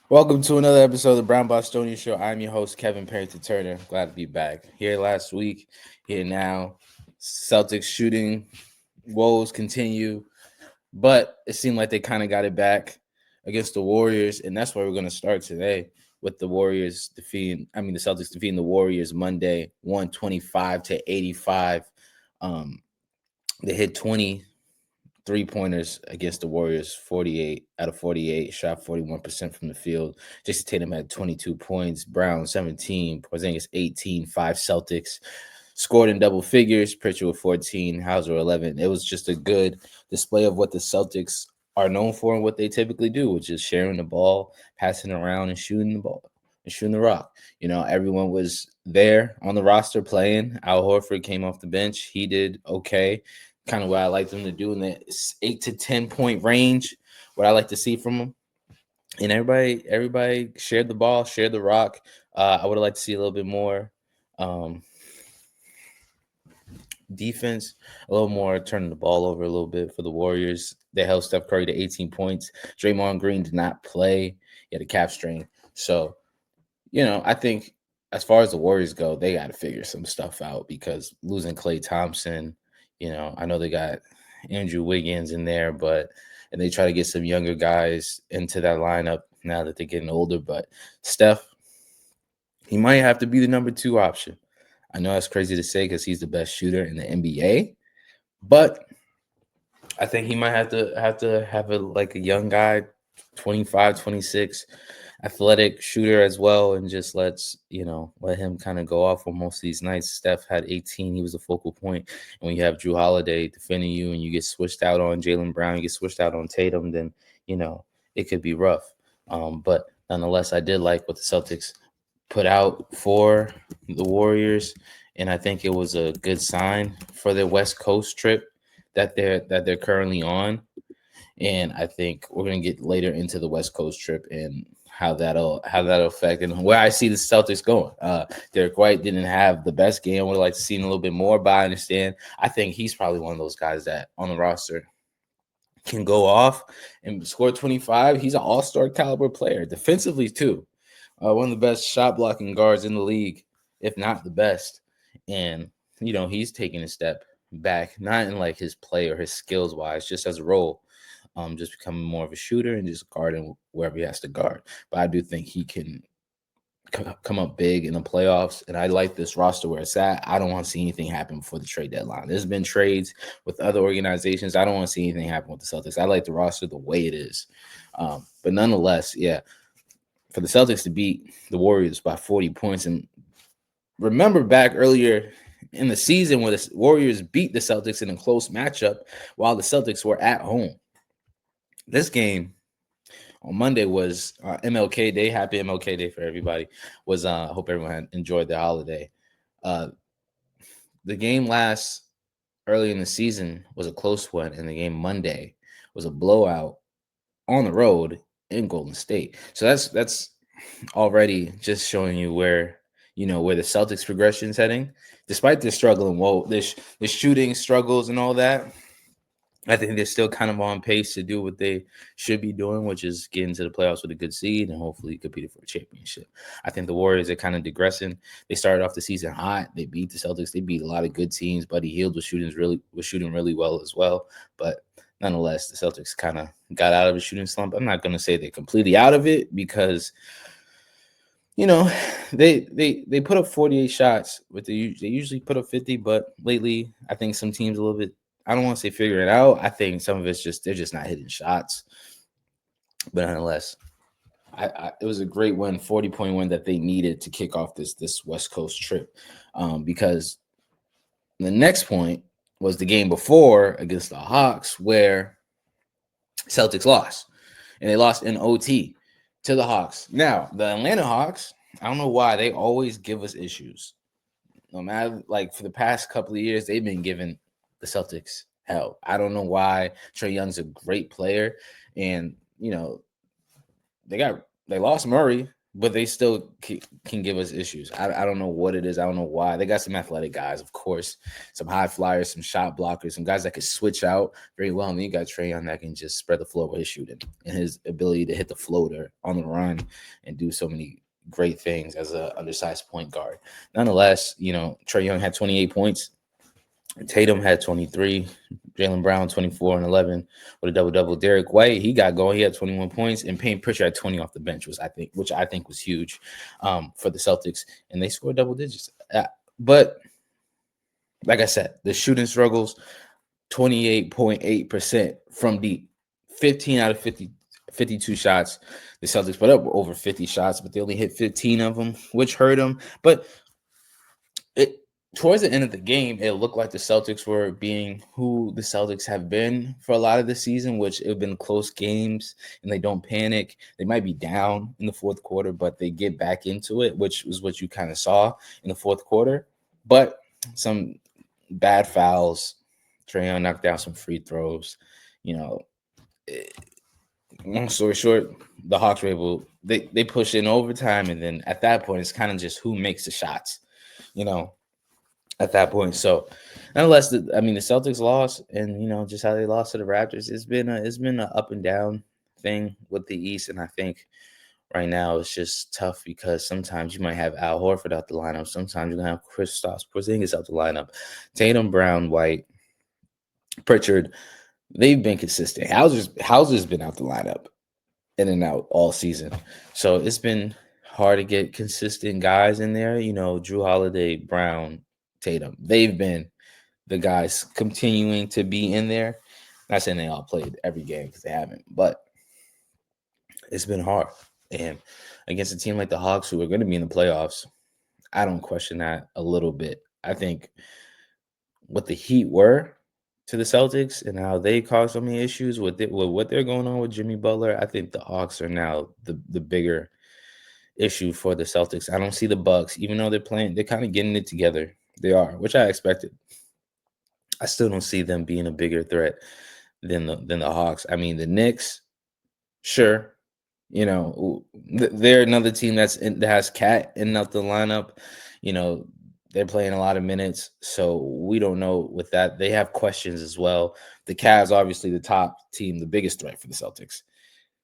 Welcome to another episode of the Brown Bostonian Show. I'm your host, Kevin Parrington Turner. Glad to be back. Here last week, here now. Celtics shooting woes continue, but it seemed like they kind of got it back against the Warriors, and that's where we're going to start today with the Celtics defeating the Warriors Monday, 125-85. They hit 23 pointers against the Warriors, 48 out of 48, shot 41% from the field. Jason Tatum had 22 points, Brown 17, Porzingis 18, 5 Celtics. Scored in double figures, Pritchard with 14, Hauser 11. It was just a good display of what the Celtics are known for and what they typically do, which is sharing the ball, passing around, and shooting the ball and shooting the rock. Everyone was there on the roster playing. Al Horford came off the bench. He did okay, kind of what I like them to do in the 8 to 10 point range. What I like to see from them, and everybody shared the ball, shared the rock. I would have liked to see a little bit more defense, a little more turning the ball over a little bit for the Warriors. They held Steph Curry to 18 points. Draymond Green did not play. He had a calf strain. So, I think as far as the Warriors go, they got to figure some stuff out because losing Klay Thompson, I know they got Andrew Wiggins in there, and they try to get some younger guys into that lineup now that they're getting older. But Steph, he might have to be the number 2 option. I know that's crazy to say because he's the best shooter in the NBA, but I think he might have a young guy, 25, 26, athletic shooter as well, and just let him kind of go off on most of these nights. Steph had 18, he was a focal point. And when you have Drew Holiday defending you and you get switched out on Jaylen Brown, you get switched out on Tatum, then it could be rough. But nonetheless, I did like what the Celtics put out for the Warriors, and I think it was a good sign for their West Coast trip that they're currently on. And I think we're gonna get later into the West Coast trip and how that'll affect and where I see the Celtics going. Derek White didn't have the best game. I would like to see him a little bit more, but I understand. I think he's probably one of those guys that on the roster can go off and score 25. He's an all-star caliber player defensively too. One of the best shot blocking guards in the league, if not the best. And he's taking a step back, not in like his play or his skills wise, just as a role, just becoming more of a shooter and just guarding wherever he has to guard. But I do think he can come up big in the playoffs, and I like this roster where it's at. I don't want to see anything happen before the trade deadline. There's been trades with other organizations. I don't want to see anything happen with the Celtics. I like the roster the way it is. But nonetheless, yeah, for the Celtics to beat the Warriors by 40 points. And remember back earlier in the season when the Warriors beat the Celtics in a close matchup while the Celtics were at home. This game on Monday was MLK Day. Happy MLK Day for everybody. I hope everyone had enjoyed their holiday. Uh, the game last early in the season was a close one, and the game Monday was a blowout on the road in Golden State. So that's already just showing you where the Celtics progression is heading, despite their struggle and the shooting struggles and all that. I think they're still kind of on pace to do what they should be doing, which is get into the playoffs with a good seed and hopefully compete for a championship. I think the Warriors are kind of digressing. They started off the season hot. They beat the Celtics. They beat a lot of good teams. Buddy Hield was shooting really well as well. But nonetheless, the Celtics kind of got out of a shooting slump. I'm not going to say they're completely out of it because they put up 48 shots, but they usually put up 50. But lately, I think some teams a little bit. I don't want to say figure it out. I think some of it's just they're just not hitting shots. But nonetheless, it was a great win, 40-point win that they needed to kick off this West Coast trip. Because the next point was the game before against the Hawks, where Celtics lost, and they lost in OT to the Hawks. Now, the Atlanta Hawks, I don't know why they always give us issues. No matter, like, for the past couple of years, they've been giving the Celtics hell. I don't know why. Trae Young's a great player, and they lost Murray, but they still can give us issues. I don't know what it is. I don't know why. They got some athletic guys, of course, some high flyers, some shot blockers, some guys that can switch out very well. And then you got Trae Young that can just spread the floor with his shooting and his ability to hit the floater on the run and do so many great things as an undersized point guard. Nonetheless, Trae Young had 28 points. Tatum had 23. Jaylen Brown, 24 and 11 with a double-double. Derek White, he got going. He had 21 points. And Payne Pritchard had 20 off the bench, which I think was huge for the Celtics. And they scored double digits. But like I said, the shooting struggles, 28.8% from deep. 15 out of 52 shots. The Celtics put up over 50 shots, but they only hit 15 of them, which hurt them. But towards the end of the game, it looked like the Celtics were being who the Celtics have been for a lot of the season, which have been close games, and they don't panic. They might be down in the fourth quarter, but they get back into it, which was what you kind of saw in the fourth quarter. But some bad fouls. Trae Young knocked down some free throws. Long story short, the Hawks were able – they pushed in overtime, and then at that point, it's kind of just who makes the shots, at that point. So nonetheless, the Celtics lost, and just how they lost to the Raptors, it's been an up and down thing with the East. And I think right now it's just tough because sometimes you might have Al Horford out the lineup, sometimes you're gonna have Kristaps Porzingis out the lineup. Tatum, Brown, White, Pritchard, they've been consistent. Hauser's been out the lineup in and out all season, so it's been hard to get consistent guys in there. Drew Holiday, Brown, Tatum, they've been the guys continuing to be in there. Not saying they all played every game because they haven't, but it's been hard. And against a team like the Hawks, who are going to be in the playoffs, I don't question that a little bit. I think what the Heat were to the Celtics and how they caused so many issues with what they're going on with Jimmy Butler, I think the Hawks are now the bigger issue for the Celtics. I don't see the Bucks, even though they're kind of getting it together. They are, which I expected. I still don't see them being a bigger threat than the Hawks. I mean, the Knicks, sure, they're another team that has Cat in out the lineup. They're playing a lot of minutes, so we don't know with that. They have questions as well. The Cavs, obviously, the top team, the biggest threat for the Celtics.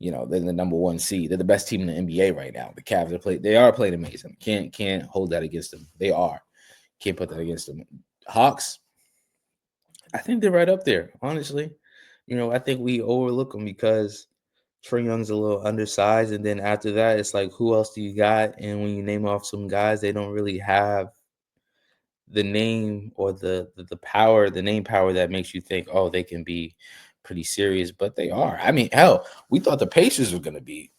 They're the number one seed. They're the best team in the NBA right now. The Cavs they are playing amazing. Can't hold that against them. They are. Can't put that against them. Hawks, I think they're right up there, honestly. I think we overlook them because Trae Young's a little undersized, and then after that, it's like, who else do you got? And when you name off some guys, they don't really have the name or the power, the name power that makes you think, oh, they can be pretty serious, but they are. I mean, hell, we thought the Pacers were going to be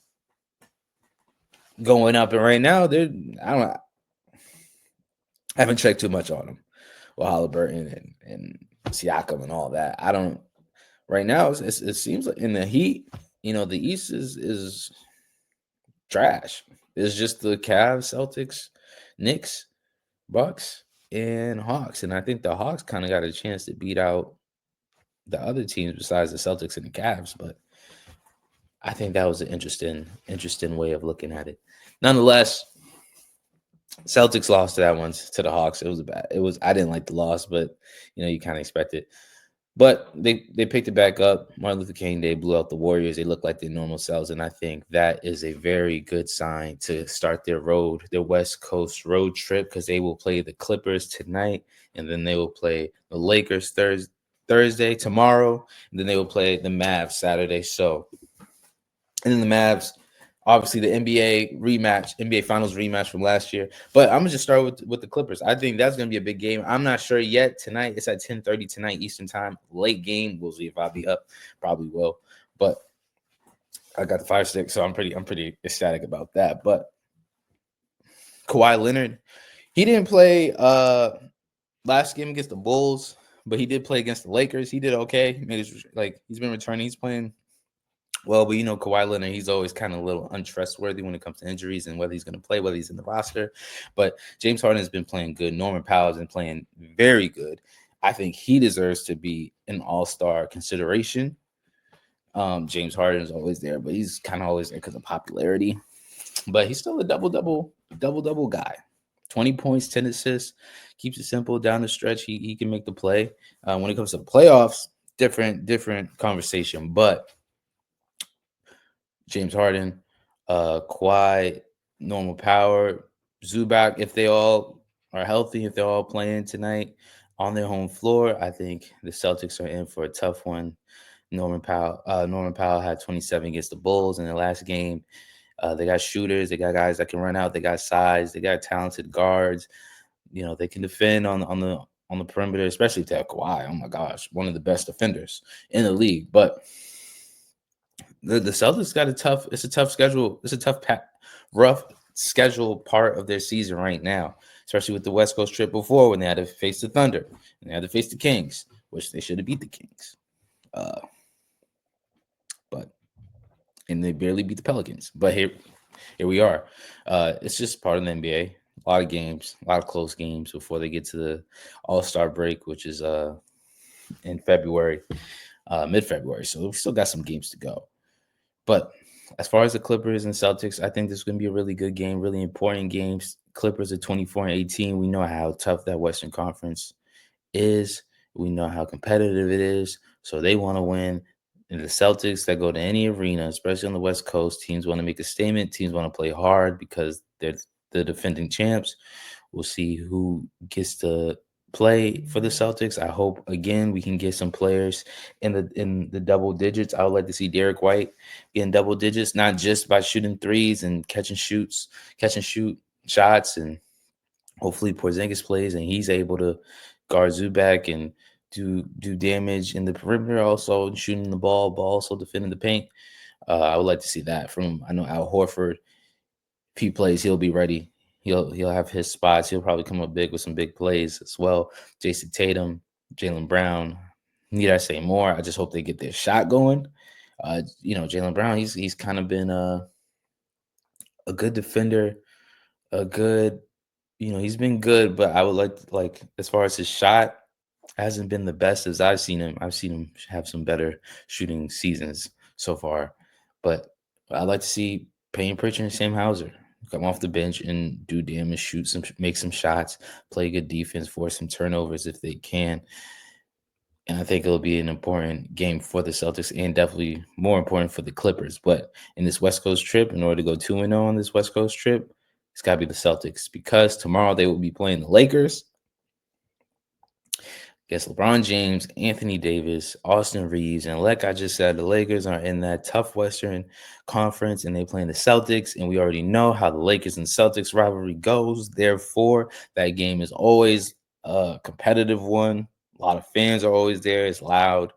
going up, and right now I haven't checked too much on them. Well, Halliburton and Siakam and all that. I don't. Right now, it seems like in the Heat, the East is trash. It's just the Cavs, Celtics, Knicks, Bucks, and Hawks. And I think the Hawks kind of got a chance to beat out the other teams besides the Celtics and the Cavs. But I think that was an interesting way of looking at it. Nonetheless, Celtics lost to that one, to the Hawks. I didn't like the loss, but you kind of expect it. But they picked it back up. Martin Luther King Day blew out the Warriors. They look like their normal selves, and I think that is a very good sign to start their West Coast road trip, because they will play the Clippers tonight, and then they will play the Lakers Thursday tomorrow, and then they will play the Mavs Saturday. So, and then the Mavs, obviously the NBA Finals rematch from last year. But I'm gonna just start with the Clippers. I think that's gonna be a big game. I'm not sure yet. Tonight, it's at 10:30 tonight Eastern time. Late game. We'll see if I'll be up. Probably will. But I got the Fire Stick, so I'm pretty ecstatic about that. But Kawhi Leonard, he didn't play last game against the Bulls, but he did play against the Lakers. He did okay. He's been returning. He's playing well, but Kawhi Leonard, he's always kind of a little untrustworthy when it comes to injuries and whether he's going to play, whether he's in the roster. But James Harden has been playing good. Norman Powell's been playing very good. I think he deserves to be an all-star consideration. James Harden is always there, but he's kind of always there because of popularity. but he's still a double guy. 20 points, 10 assists, keeps it simple down the stretch. He can make the play. When it comes to the playoffs, different conversation. But James Harden, Kawhi, normal power, Zubac, if they all are healthy, if they're all playing tonight on their home floor, I think the Celtics are in for a tough one. Norman Powell had 27 against the Bulls in the last game. They got shooters, they got guys that can run out, they got size, they got talented guards. They can defend on the perimeter, especially if they have Kawhi. Oh my gosh, one of the best defenders in the league. But the Celtics got it's a tough schedule. It's a rough schedule part of their season right now, especially with the West Coast trip before when they had to face the Thunder and they had to face the Kings, which they should have beat the Kings. And they barely beat the Pelicans. But here we are. It's just part of the NBA. A lot of games, a lot of close games before they get to the All-Star break, which is in February, mid-February. So we've still got some games to go. But as far as the Clippers and Celtics, I think this is going to be a really good game, really important games. Clippers are 24-18. We know how tough that Western Conference is. We know how competitive it is. So they want to win. And the Celtics that go to any arena, especially on the West Coast, teams want to make a statement. Teams want to play hard because they're the defending champs. We'll see who gets to play for the Celtics. I hope again we can get some players in the double digits. I would like to see Derek White in double digits, not just by shooting threes and catch and shoot shots, and hopefully Porzingis plays and he's able to guard Zubac and do damage in the perimeter, also shooting the ball, but also defending the paint. I would like to see that from him. I know Al Horford, if he plays, he'll be ready. He'll have his spots. He'll probably come up big with some big plays as well. Jason Tatum, Jaylen Brown. Need I say more? I just hope they get their shot going. Jaylen Brown, he's kind of been a good defender, he's been good, but I would like as far as his shot hasn't been the best as I've seen him. I've seen him have some better shooting seasons so far, but I'd like to see Payne Pritchard and Sam Hauser come off the bench and do damage, make some shots, play good defense, force some turnovers if they can. And I think it'll be an important game for the Celtics and definitely more important for the Clippers. But in this West Coast trip, in order to go 2-0 on this West Coast trip, it's got to be the Celtics because tomorrow they will be playing the Lakers. Yes, LeBron James, Anthony Davis, Austin Reeves, and like I just said, the Lakers are in that tough Western Conference, and they playing the Celtics, and we already know how the Lakers and Celtics rivalry goes. Therefore, that game is always a competitive one. A lot of fans are always there. It's loud.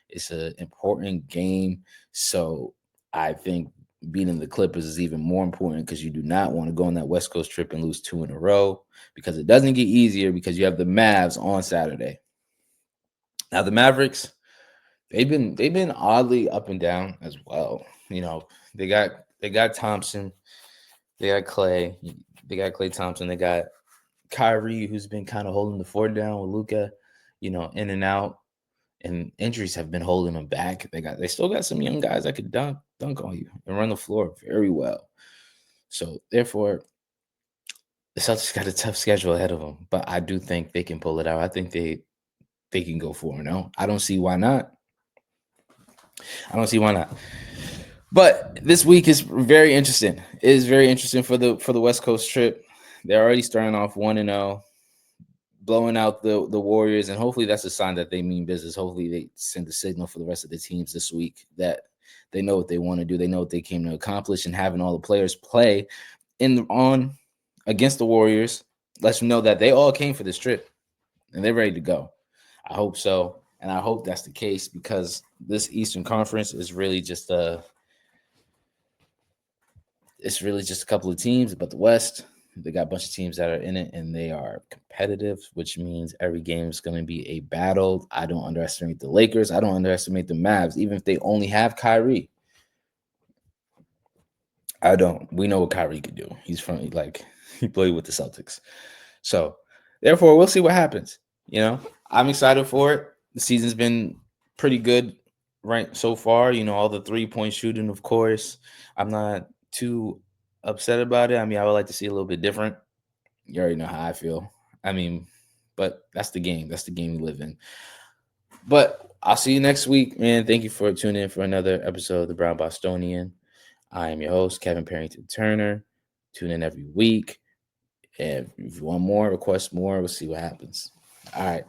It's an important game. So I think beating the Clippers is even more important because you do not want to go on that West Coast trip and lose 2 in a row, because it doesn't get easier because you have the Mavs on Saturday. Now the Mavericks, they've been oddly up and down as well. They got Thompson, they got Clay, Thompson, they got Kyrie, who's been kind of holding the fort down with Luka, in and out, and injuries have been holding them back. They still got some young guys that could dunk on you and run the floor very well. So therefore, the Celtics got a tough schedule ahead of them, but I do think they can pull it out. I think they can go 4-0. I don't see why not. But this week is very interesting. It is very interesting for the West Coast trip. They're already starting off 1-0, blowing out the Warriors, and hopefully that's a sign that they mean business. Hopefully they send a signal for the rest of the teams this week that they know what they want to do. They know what they came to accomplish, and having all the players play against the Warriors lets them know that they all came for this trip and they're ready to go. I hope so, and I hope that's the case because this Eastern Conference is really just a couple of teams. But the West, they got a bunch of teams that are in it, and they are competitive, which means every game is going to be a battle. I don't underestimate the Lakers. I don't underestimate the Mavs, even if they only have Kyrie. I don't. We know what Kyrie could do. He played with the Celtics. So, therefore, we'll see what happens. I'm excited for it. The season's been pretty good right so far. All the 3-point shooting, of course. I'm not too upset about it. I mean, I would like to see a little bit different. You already know how I feel. I mean, but that's the game. That's the game we live in. But I'll see you next week, man. Thank you for tuning in for another episode of the Brown Bostonian. I am your host, Kevin Parrington Turner. Tune in every week. And if you want more, request more. We'll see what happens. All right.